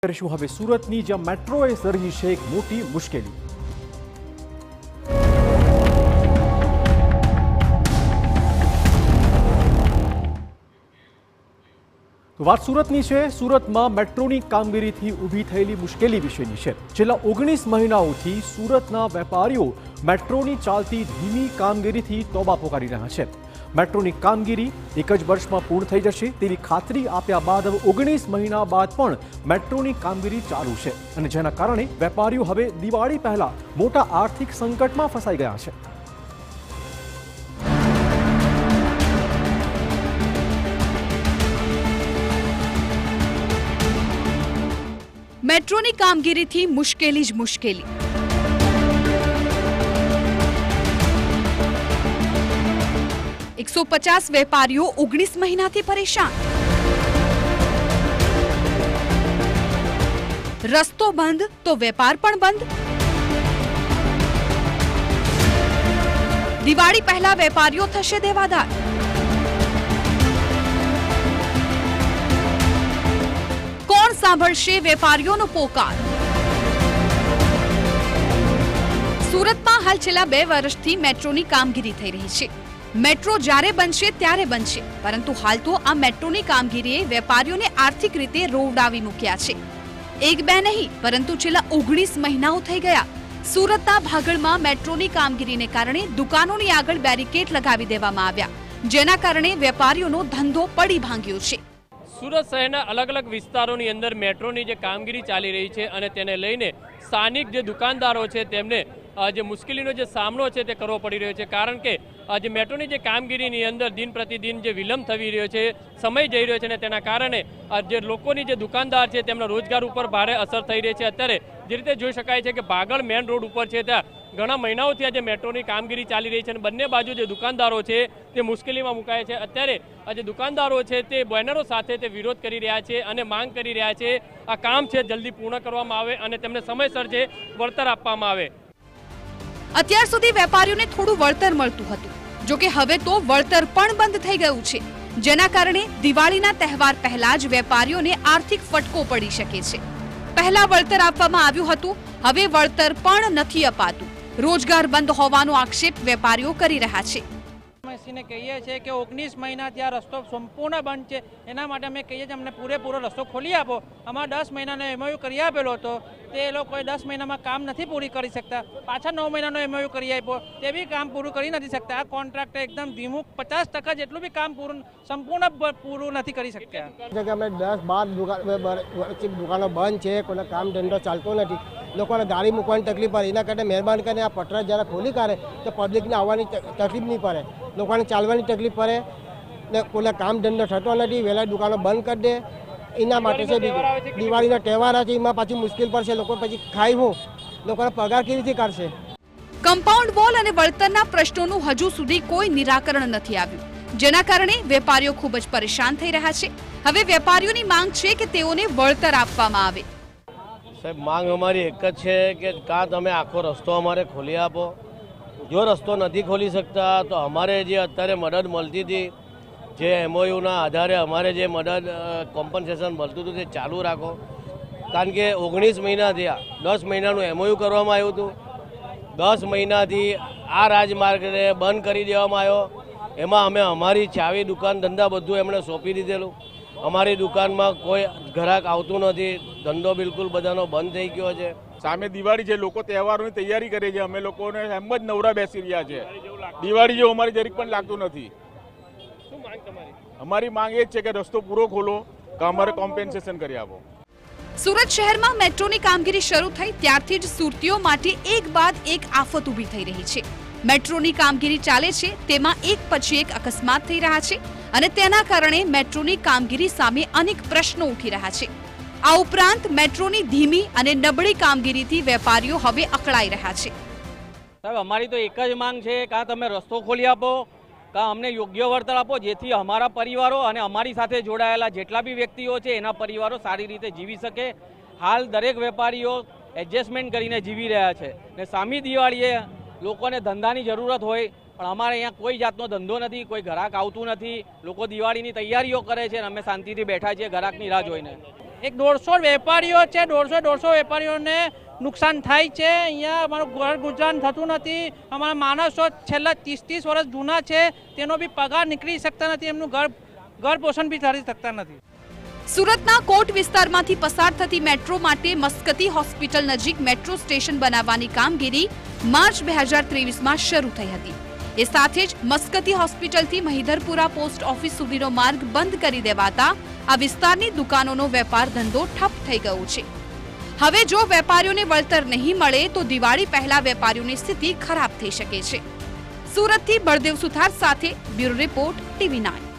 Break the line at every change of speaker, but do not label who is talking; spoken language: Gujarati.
કરીશું હવે સુરતની જ્યાં મેટ્રોએ સર્જી છે એક મોટી મુશ્કેલી। તો વાત સુરતની છે। સુરતમાં મેટ્રોની કામગીરીથી ઊભી થયેલી મુશ્કેલી વિશેની છે। છેલ્લા 19 મહિનાઓથી સુરતના વેપારીઓ મેટ્રોની ચાલતી ધીમી કામગીરીથી તોબા પોકારી રહ્યા છે। મેટ્રોની કામગીરી એક જ વર્ષમાં પૂર્ણ થઈ જશે તેવી ખાતરી આપ્યા બાદ હવે 19 મહિના બાદ પણ મેટ્રોની કામગીરી ચાલુ છે અને જેના કારણે વેપારીઓ હવે દિવાળી પહેલા મોટા આર્થિક સંકટમાં ફસાઈ ગયા છે।
મેટ્રોની કામગીરીથી મુશ્કેલી જ મુશ્કેલી। ₹150 વેપારીઓ 19 મહિનાથી પરેશાન। રસ્તો બંધ તો વેપાર પણ બંધ। દિવાળી પહેલા વેપારીઓ થશે દેવાદાર। કોણ સાંભળશે વેપારીઓનો પોકાર? સુરતમાં હાલ છેલ્લા 2 વર્ષથી મેટ્રોની કામગીરી થઈ રહી છે। મેટ્રો જ્યારે બનશે ત્યારે બનશે, પરંતુ હાલ તો આ મેટ્રોની કામગીરીએ વેપારીઓને આર્થિક રીતે રોવડાવી મૂક્યા છે। એક બે નહીં, પરંતુ છેલ્લા 19 મહિનાઓ થઈ ગયા। સુરતના ભાગળમાં મેટ્રોની કામગીરીને કારણે દુકાનોની આગળ બેરિકેડ લગાવી દેવામાં આવ્યા, જેના કારણે વેપારીઓનો ધંધો પડી ભાંગ્યો છે।
સુરત શહેરના અલગ અલગ વિસ્તારોની અંદર મેટ્રોની જે કામગીરી ચાલી રહી છે અને તેને લઈને સ્થાનિક જે દુકાનદારો છે તેમને જે મુશ્કેલીનો જે સામનો છે તે કરવો પડી રહ્યો છે, કારણ કે જે મેટ્રોની જે કામગીરીની અંદર દિન પ્રતિદિન જે વિલંબ થઈ રહ્યો છે, સમય જઈ રહ્યો છે અને તેના કારણે જે લોકોની જે દુકાનદાર છે તેમના રોજગાર ઉપર ભારે અસર થઈ રહી છે। અત્યારે જે રીતે જોઈ શકાય છે કે ભાગળ મેન રોડ ઉપર છે ત્યાં ઘણા મહિનાઓથી આજે મેટ્રોની કામગીરી ચાલી રહી છે અને બંને બાજુ જે દુકાનદારો છે તે મુશ્કેલીમાં મુકાય છે। અત્યારે જે દુકાનદારો છે તે બેનરો સાથે તે વિરોધ કરી રહ્યા છે અને માંગ કરી રહ્યા છે આ કામ છે જલ્દી પૂર્ણ કરવામાં આવે અને તેમને સમયસર જે વળતર આપવામાં આવે।
અત્યાર સુધી વેપારીઓને થોડું વળતર મળતું હતું, જો કે હવે તો વળતર પણ બંધ થઈ ગયું છે, જેના કારણે દિવાળીના તહેવાર પહેલા જ વેપારીઓને આર્થિક ફટકો પડી શકે છે। પહેલા વળતર આપવામાં આવ્યું હતું, હવે વળતર પણ નથી અપાતું। રોજગાર બંધ હોવાનો આક્ષેપ વેપારીઓ કરી રહ્યા છે।
ને કહીએ છીએ કે 19 મહિનાથી આ રસ્તો સંપૂર્ણ બંધ છે, એના માટે અમે કહીએ છીએ અમને પૂરેપૂરો રસ્તો ખોલી આપો। અમારે 10 મહિનાનો એમઓયુ કરી આપેલો હતો, તે લોકોએ 10 મહિનામાં કામ નથી પૂરી કરી શકતા। પાછા 9 મહિનાનો એમઓયુ કરી આપ્યો, તે બી કામ પૂરું કરી નથી શકતા। આ કોન્ટ્રાક્ટ એકદમ ધીમું 50% જેટલું બી કામ સંપૂર્ણ પૂરું નથી કરી શકતા।
અમે 10-12 દુકાનો બંધ છે, કોઈને કામ ધંધો ચાલતો નથી, લોકોને ગાડી મૂકવાની તકલીફ પડે। એના કરતા મહેરબાની કરીને આ પટરા જ્યારે ખોલી કાઢે તો પબ્લિકને આવવાની તકલીફ નહીં પડે, લોકોને ચાલવાની તકલીફ પડે ને કોઈને કામ ધંધો થતો નથી, વહેલા દુકાનો બંધ કરી દે। એના માટે છે દિવાળીના તહેવાર છે, એમાં પાછી મુશ્કેલ પડશે, લોકો પછી ખાઈ હું લોકોને પગાર કેવી રીતે કાઢશે?
કમ્પાઉન્ડ વોલ અને વળતરના પ્રશ્નોનું હજુ સુધી કોઈ નિરાકરણ નથી આવ્યું, જેના કારણે વેપારીઓ ખૂબ જ પરેશાન થઈ રહ્યા છે। હવે વેપારીઓની માંગ છે કે તેઓને વળતર આપવામાં આવે।
સાહેબ, માંગ અમારી એક જ છે કે કાં તમે આખો રસ્તો અમારે ખોલી આપો। જો રસ્તો નથી ખોલી શકતા તો અમારે જે અત્યારે મદદ મળતી હતી, જે એમઓયુના આધારે અમારે જે મદદ કોમ્પન્સેશન મળતું હતું તે ચાલુ રાખો, કારણ કે 19 મહિના થયા, 10 મહિનાનું એમઓયુ કરવામાં આવ્યું હતું। 10 મહિનાથી આ રાજમાર્ગને બંધ કરી દેવામાં આવ્યો। એમાં અમે અમારી ચાવી દુકાન ધંધા બધું એમણે સોંપી દીધેલું। અમારી દુકાનમાં કોઈ ગ્રાહક આવતું નથી, ધંધો બિલકુલ બધાનો બંધ થઈ ગયો છે।
સામે દિવાળી છે, લોકો તહેવારોની તૈયારી કરે છે, અમે લોકોને એમ જ નવરા બેસી રહ્યા છે। દિવાળી જેવું અમારી જરીક પણ લાગતું નથી। અમારી માંગ એ જ છે કે રસ્તો પૂરો ખોલો કે અમારે કોમ્પેન્સેશન કરી આપો।
સુરત શહેરમાં મેટ્રોની કામગીરી શરૂ થઈ ત્યારથી જ સુરતીઓ માટે એક બાદ એક આફત ઊભી થઈ રહી છે। મેટ્રોની કામગીરી ચાલે છે તેમાં એક પછી એક અકસ્માત થઈ રહ્યા છે અને તેના કારણે મેટ્રોની કામગીરી સામે અનેક પ્રશ્નો ઉઠી રહ્યા છે। આ ઉપરાંત મેટ્રોની ધીમી અને નબળી કામગીરીથી વેપારીઓ હવે અકળાઈ રહ્યા છે।
સાહેબ, અમારી તો એક જ માંગ છે, કાં તમે રસ્તો ખોલી આપો, કાં અમને યોગ્ય વળતર આપો, જેથી અમારા પરિવારો અને અમારી સાથે જોડાયેલા જેટલા બી વ્યક્તિઓ છે એના પરિવારો સારી રીતે જીવી શકે। હાલ દરેક વેપારીઓ એડજસ્ટમેન્ટ કરીને જીવી રહ્યા છે ને સામી દિવાળીએ લોકોને ધંધાની જરૂરત હોય, પણ અમારે અહીંયા કોઈ જાતનો ધંધો નથી, કોઈ ગ્રાહક આવતું નથી। લોકો દિવાળીની તૈયારીઓ કરે છે અને અમે શાંતિથી બેઠા છીએ ગ્રાહકની રાહ જોઈને। એક 150 વેપારીઓ છે, 150 વેપારીઓને નુકસાન થાય છે. અહીંયા અમારું ઘર ગુજરાન થતું નથી. અમારા માણસો છેલ્લા 30 વર્ષ જૂના છે, તેનો બી પગાર નીકળી શકતા નથી, એમનું ઘર પોષણ બી કરી શકતા નથી.
સુરતના કોટ વિસ્તારમાંથી પસાર થતી મેટ્રો માટે મસ્કતી હોસ્પિટલ નજીક મેટ્રો સ્ટેશન બનાવવાની કામગીરી માર્ચ 2023માં શરૂ થઈ હતી. એ સાથે જ મસ્કતી હોસ્પિટલથી મહિધરપુરા પોસ્ટ ઓફિસ સુધીનો માર્ગ બંધ કરી દેવાતા આ વિસ્તારની દુકાનોનો વેપાર ધંધો ઠપ થઈ ગયો છે. હવે જો વેપારીઓને વળતર નહીં મળે તો દિવાળી પહેલા વેપારીઓની સ્થિતિ ખરાબ થઈ શકે છે. સુરતથી બળદેવ સુથાર સાથે બ્યુરો રિપોર્ટ TV9.